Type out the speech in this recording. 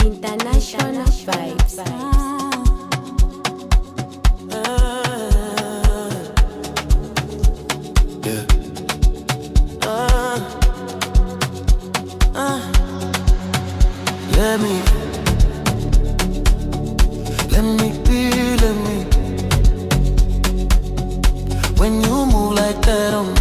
International vibes. Yeah. Let me be, let me. When you move like that on